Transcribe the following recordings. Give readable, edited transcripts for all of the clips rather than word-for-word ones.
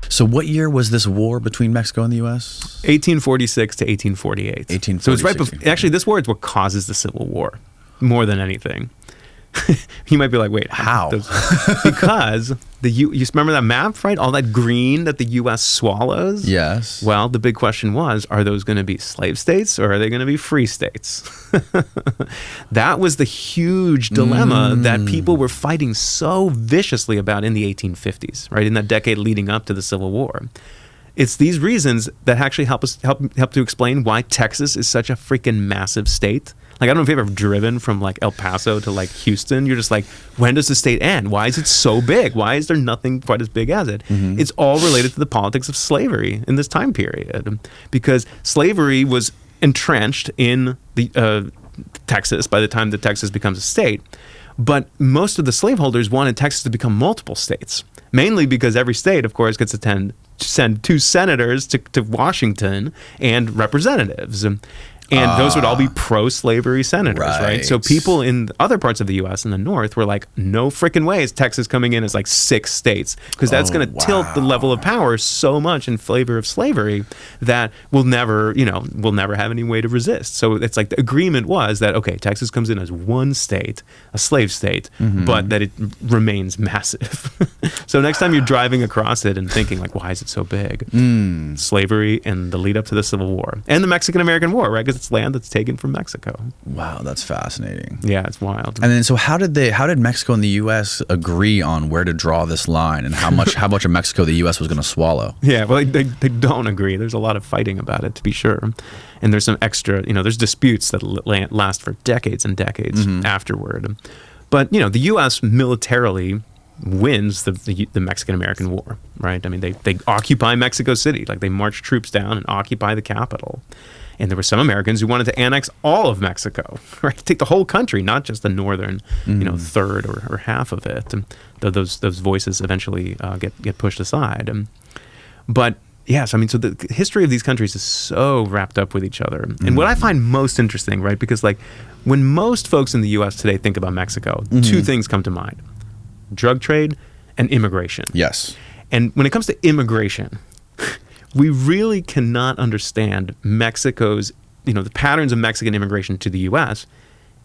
So what year was this war between Mexico and the U.S.? 1846 to 1848. So it's right before. Actually, this war is what causes the Civil War more than anything. You might be like, wait, how? Because you remember that map, right? All that green that the U.S. swallows? Yes. Well, the big question was, are those going to be slave states or are they going to be free states? That was the huge dilemma that people were fighting so viciously about in the 1850s, right? In that decade leading up to the Civil War. It's these reasons that actually help to explain why Texas is such a freaking massive state. Like, I don't know if you've ever driven from like El Paso to like Houston. You're just like, when does the state end? Why is it so big? Why is there nothing quite as big as it? It's all related to the politics of slavery in this time period, because slavery was entrenched in the Texas by the time that Texas becomes a state. But most of the slaveholders wanted Texas to become multiple states, mainly because every state, of course, gets to send 2 senators to Washington and representatives. And those would all be pro-slavery senators, right? So people in other parts of the U.S. in the North were like, no freaking way is Texas coming in as like 6 states, because that's going to tilt the level of power so much in favor of slavery that we'll never have any way to resist. So it's like the agreement was that, okay, Texas comes in as 1 state, a slave state, but that it remains massive. So next time you're driving across it and thinking like, why is it so big? Slavery and the lead up to the Civil War and the Mexican-American War, right? Because it's land that's taken from Mexico. Wow, that's fascinating. Yeah, it's wild. And then, so how did Mexico and the U.S. agree on where to draw this line and how much of Mexico the U.S. was going to swallow? Yeah, well, they don't agree. There's a lot of fighting about it, to be sure. And there's some extra, there's disputes that last for decades and decades afterward. But, the U.S. militarily wins the Mexican-American War, right? I mean, they occupy Mexico City. Like, they march troops down and occupy the capital. And there were some Americans who wanted to annex all of Mexico, right? Take the whole country, not just the northern, third or half of it. And those voices eventually get pushed aside. But yes, I mean, so the history of these countries is so wrapped up with each other. And what I find most interesting, right? Because like when most folks in the U.S. today think about Mexico, 2 things come to mind: drug trade and immigration. Yes. And when it comes to immigration, we really cannot understand Mexico's, the patterns of Mexican immigration to the U.S.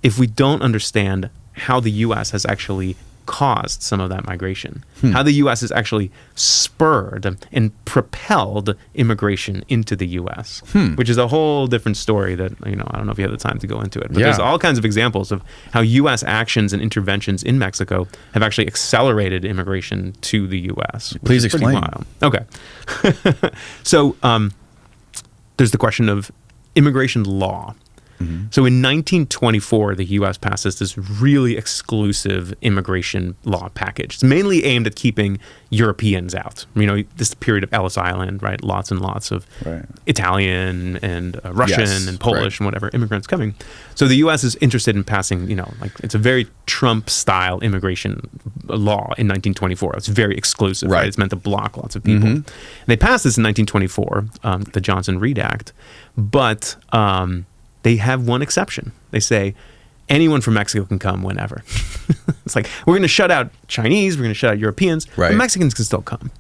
if we don't understand how the U.S. has actually caused some of that migration, how the U.S. has actually spurred and propelled immigration into the U.S., which is a whole different story that, I don't know if you have the time to go into it, but there's all kinds of examples of how U.S. actions and interventions in Mexico have actually accelerated immigration to the U.S. Please explain. Okay. So there's the question of immigration law. So in 1924, the U.S. passes this really exclusive immigration law package. It's mainly aimed at keeping Europeans out. This period of Ellis Island, right? Lots and lots of Italian and Russian and Polish and whatever immigrants coming. So the U.S. is interested in passing, it's a very Trump-style immigration law in 1924. It's very exclusive, right? It's meant to block lots of people. And they passed this in 1924, the Johnson-Reed Act, but they have one exception. They say anyone from Mexico can come whenever. It's like, we're going to shut out Chinese, we're going to shut out Europeans, but Mexicans can still come.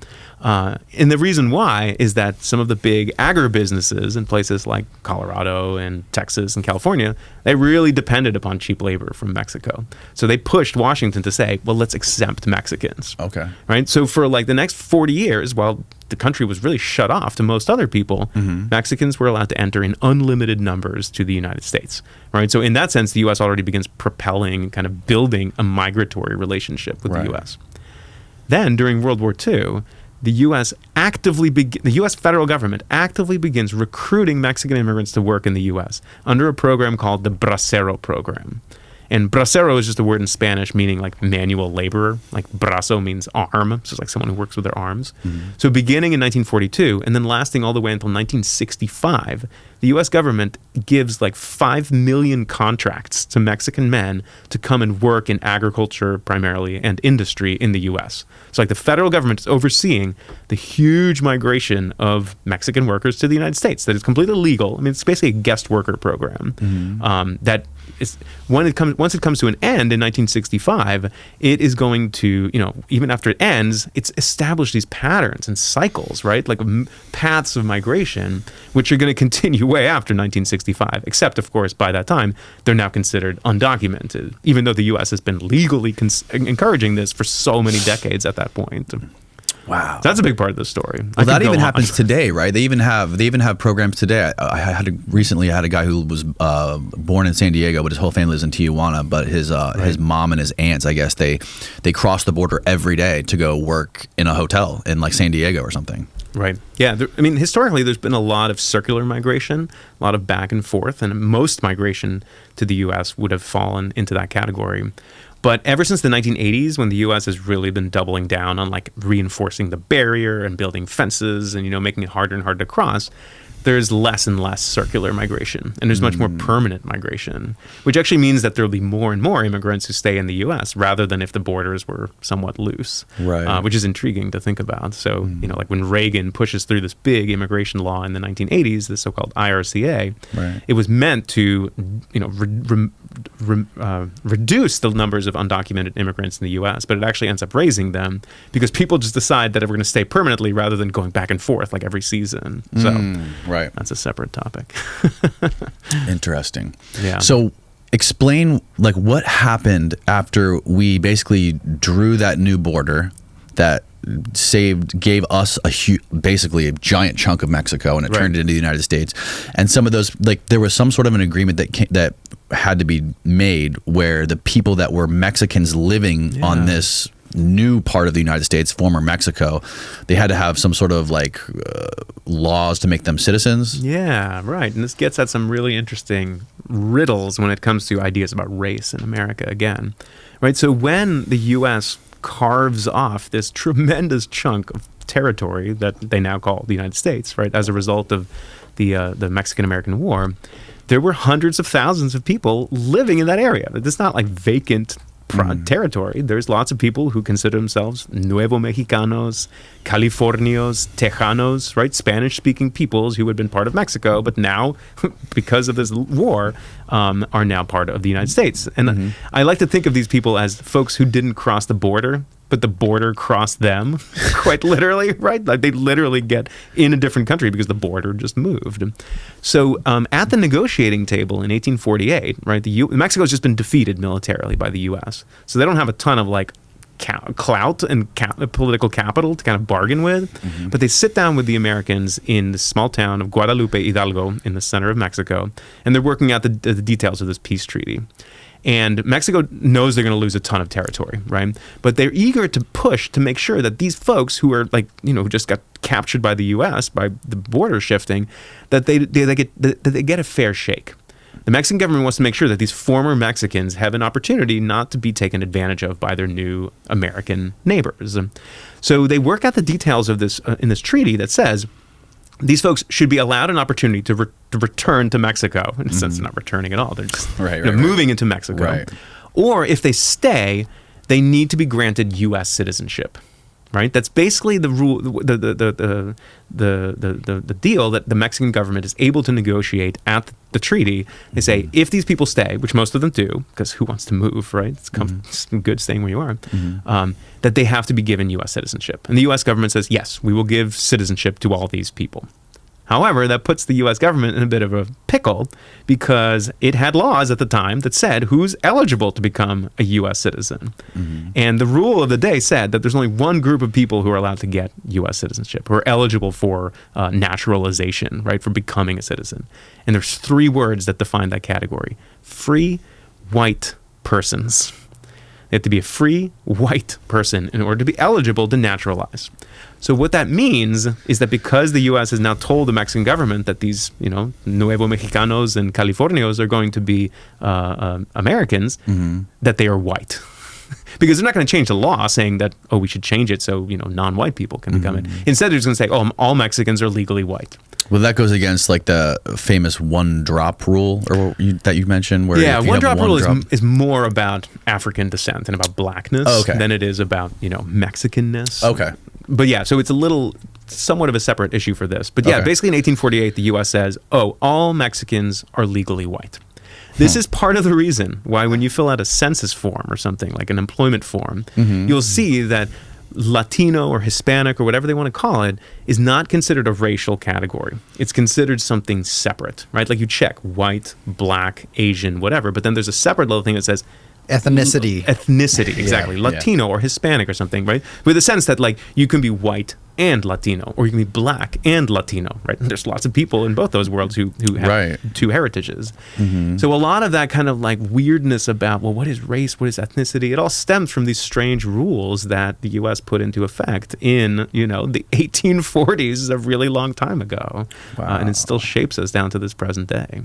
And the reason why is that some of the big agribusinesses in places like Colorado and Texas and California, they really depended upon cheap labor from Mexico. So they pushed Washington to say, well, let's exempt Mexicans. Okay. Right? So for like the next 40 years, while the country was really shut off to most other people, Mexicans were allowed to enter in unlimited numbers to the United States. Right? So in that sense, the U.S. already begins propelling, kind of building a migratory relationship with the U.S. Then during World War II, the U.S. the U.S. federal government actively begins recruiting Mexican immigrants to work in the U.S. under a program called the Bracero program. And bracero is just a word in Spanish meaning like manual laborer. Like brazo means arm, so it's like someone who works with their arms. So beginning in 1942 and then lasting all the way until 1965, the U.S. government gives like 5 million contracts to Mexican men to come and work in agriculture primarily and industry in the U.S. So like the federal government is overseeing the huge migration of Mexican workers to the United States that is completely legal. I mean, it's basically a guest worker program that is, once it comes to an end in 1965, it is going to, even after it ends, it's established these patterns and cycles, right? Like paths of migration, which are going to continue way after 1965, except, of course, by that time, they're now considered undocumented, even though the U.S. has been legally encouraging this for so many decades at that point. Wow, that's a big part of the story. Well, that even happens today, right? They even have programs today. I recently had a guy who was born in San Diego, but his whole family lives in Tijuana. But his mom and his aunts, I guess, they cross the border every day to go work in a hotel in like San Diego or something. Right. Yeah. Historically, there's been a lot of circular migration, a lot of back and forth, and most migration to the U.S. would have fallen into that category. But ever since the 1980s, when the U.S. has really been doubling down on like reinforcing the barrier and building fences and, making it harder and harder to cross, there's less and less circular migration, and there's much more permanent migration, which actually means that there'll be more and more immigrants who stay in the U.S. rather than if the borders were somewhat loose, right? Which is intriguing to think about. So, like when Reagan pushes through this big immigration law in the 1980s, the so-called IRCA, right. It was meant to, reduce the numbers of undocumented immigrants in the U.S., but it actually ends up raising them because people just decide that we're going to stay permanently rather than going back and forth like every season. So. Right. That's a separate topic. Interesting. Yeah. So explain like what happened after we basically drew that new border that gave us basically a giant chunk of Mexico, and it turned it into the United States. And some of those, like there was some sort of an agreement that had to be made where the people that were Mexicans living on this new part of the United States, former Mexico, they had to have some sort of like laws to make them citizens. Yeah, right. And this gets at some really interesting riddles when it comes to ideas about race in America again. Right? So when the U.S. carves off this tremendous chunk of territory that they now call the United States, right, as a result of the Mexican-American War, there were hundreds of thousands of people living in that area. It's not like vacant territory. There's lots of people who consider themselves Nuevo Mexicanos, Californios, Tejanos, right? Spanish-speaking peoples who had been part of Mexico, but now, because of this war, are now part of the United States. And I like to think of these people as folks who didn't cross the border, but the border crossed them, quite literally, right? Like they literally get in a different country because the border just moved. So at the negotiating table in 1848, right, Mexico's just been defeated militarily by the U.S. So they don't have a ton of like clout and political capital to kind of bargain with, but they sit down with the Americans in the small town of Guadalupe Hidalgo in the center of Mexico, and they're working out the details of this peace treaty. And Mexico knows they're going to lose a ton of territory, right? But they're eager to push to make sure that these folks who are like, who just got captured by the U.S. by the border shifting, that they get a fair shake. The Mexican government wants to make sure that these former Mexicans have an opportunity not to be taken advantage of by their new American neighbors. So they work out the details of this in this treaty that says these folks should be allowed an opportunity to return to Mexico. In a sense, they're not returning at all. They're just moving into Mexico. Right. Or if they stay, they need to be granted U.S. citizenship. Right. That's basically the rule, the deal that the Mexican government is able to negotiate at the treaty. They say if these people stay, which most of them do, because who wants to move, right? It's good staying where you are. That they have to be given U.S. citizenship, and the U.S. government says yes, we will give citizenship to all these people. However, that puts the U.S. government in a bit of a pickle because it had laws at the time that said who's eligible to become a U.S. citizen. And the rule of the day said that there's only one group of people who are allowed to get U.S. citizenship, who are eligible for naturalization, right, for becoming a citizen. And there's 3 words that define that category: free white persons. They have to be a free white person in order to be eligible to naturalize. So what that means is that because the U.S. has now told the Mexican government that these, Nuevo Mexicanos and Californios are going to be Americans, that they are white. Because they're not going to change the law saying that, we should change it so, non-white people can become it. Instead, they're just going to say, all Mexicans are legally white. Well, that goes against like the famous one drop rule that you mentioned. Where yeah, if you one have drop rule is more about African descent and about blackness than it is about, Mexicanness. Okay. But yeah, so it's somewhat of a separate issue for this. But yeah, basically in 1848, the U.S. says, all Mexicans are legally white. This is part of the reason why when you fill out a census form or something, like an employment form, you'll see that Latino or Hispanic or whatever they want to call it is not considered a racial category. It's considered something separate, right? Like you check white, black, Asian, whatever, but then there's a separate little thing that says ethnicity, exactly. Latino or Hispanic or something, right? With the sense that like you can be white and Latino, or you can be black and Latino, right? And there's lots of people in both those worlds who have two heritages. So a lot of that kind of like weirdness about, well, what is race? What is ethnicity? It all stems from these strange rules that the U.S. put into effect in, the 1840s, a really long time ago. And it still shapes us down to this present day.